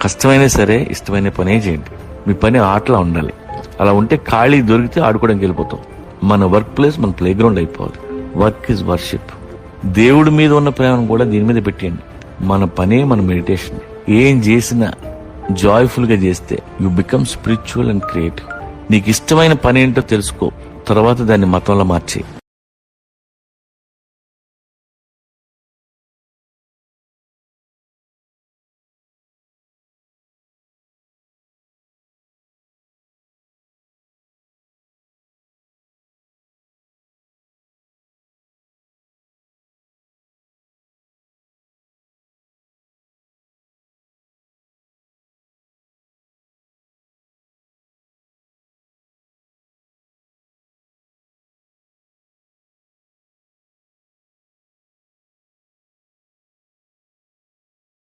కష్టమైనా సరే ఇష్టమైన పనే చేయండి. మీ పని ఆటలా ఉండాలి. అలా ఉంటే ఖాళీ దొరికితే ఆడుకోవడానికి వెళ్ళిపోతాం. మన వర్క్ ప్లేస్ మన ప్లే గ్రౌండ్ అయిపోవాలి. Work is worship. దేవుడి మీద ఉన్న ప్రేమను కూడా దీని మీద పెట్టేయండి. మన పనే మన మెడిటేషన్. ఏం చేసినా జాయ్ఫుల్ గా చేస్తే you become spiritual and creative. నీకు ఇష్టమైన పని ఏంటో తెలుసుకో, తర్వాత దాన్ని మతంలో మార్చేయి.